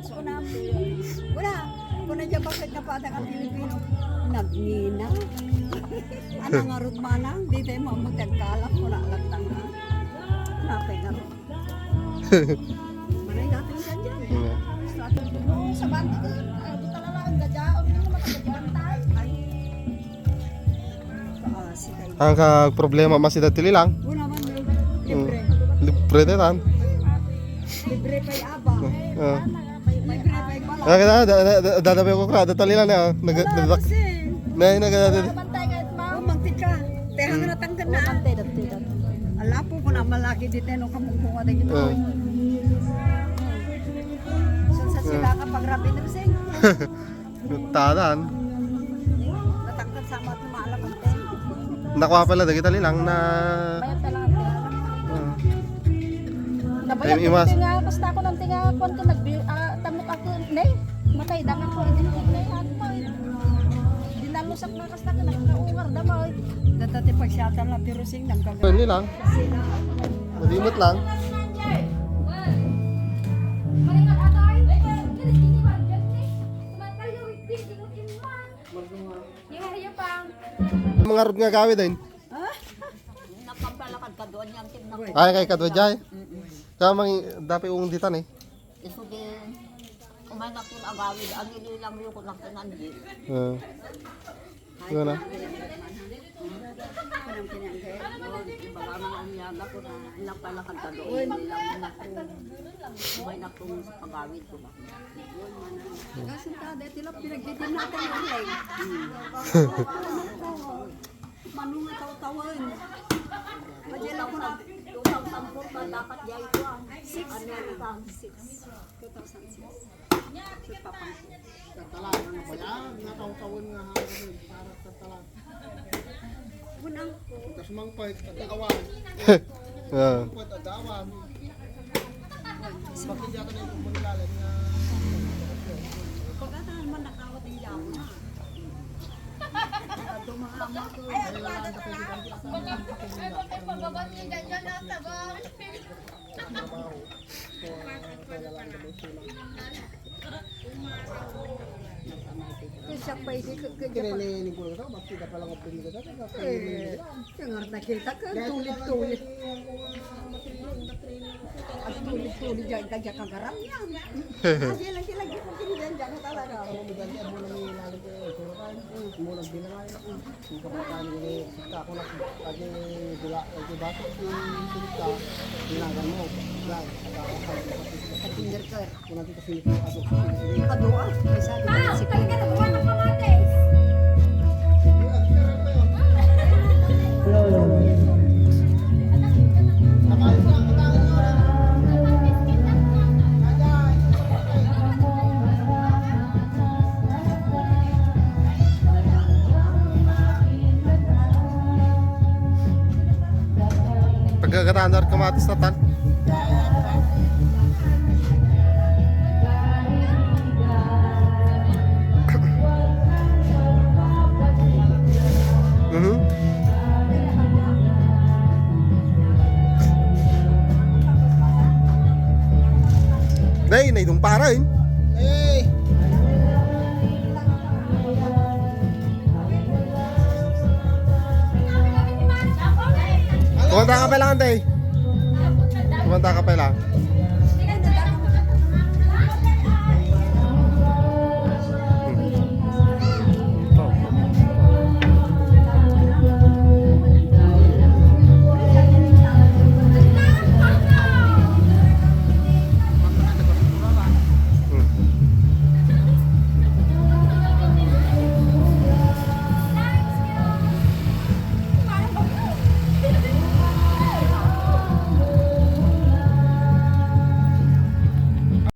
So na wala. Kung nandiyan bakit na pa ang Pilipino, nagnina. Ano nga rin manang, di tayo mamutagkalap, wala lang tanga. Napay nga rin. Manay natin dyan dyan. Sa bandi ko, di talaga ang gadyaon, hindi naman ang gadyaon tayo. Ay. Kaasi kayo. Ang problema masih tili lang. Wala man libre. Libre na tan. Libre pa'y abang. Libre pa'y bala. Dadabi ko ka, datali lang na. Wala kasi. Nagadadali. Mantay kahit mantika. Tehang na tanggan na. Mantay dati. Ala po ko na malaki dito nung kamungkunga na ito. Sa sila kapag rabi na rin. Tadan. Natangkad sama at maalam ang ten. Nakuha pala, dagitali lang na... Bayad talaga ang ten. Nabayad Imas. ko tinga, basta ako ng tinga, kung ko tamok ako, nay, matay, dangan ko, idinigay nay, ano mo, dinalusak na kasta ka, nakaungar na mo. Datati pagsiyatan na pirusing, nang gagawin. Pwede lang. Madimot lang. Mga rod nga gawi din. Napapalakad ka doon yung tim na ko. Ay, kay Kadwajay. Kamang dapat ung ditan eh. Iso din, umanak yung agawid, ang ililang yung kunak na nandi. Gana. Parang pinanggay, ibaga mga umiyaga ko na napalakad ka doon, ilang na ko. Umay na kong agawid ko ba. Kasi tada, tila pinagdidim natin yung lay. Manunga taw-tawan. Madyan ako na 2004 pa dapat jay ko ang 6. Ano ang 6? 2006. So papang Katalan, ano ba yan? Nataw-tawon nga hangin para sa talan. unang ko. Tapos mangpay, agawan. Ah. Mangpay, agawan. Bakit yata na yung manilalan nga. Pagkatahan man nakawat yung yaw na. Ito mga ama ko. Kailangan ka pwede kang trabaho. So, kailangan ka pwede Kung siya pa hindi Kinilinig ko na ito, bakit ka palang opin ka ito? yung nga nakita ka, tulit-tulit. Ang tulit-tulit dyan, kaya kagaram yan. Kasi lang sila gipagin dyan dyan talaga. Ano mo dyan, mo lang nilalig ko ito. Mo lang binangay. Yung kapataan ko ni Sika ko lang. Pag bula, bato silika, binagan mo. Yan, Sa kinder ka. kung natin kasi ito, Kadua, isa din si kinder. Pagkakataan kamatis na tan. Day, naidong para eh. Hey! Kumanta ka pa lang, Day. Kumanta ka pa lang.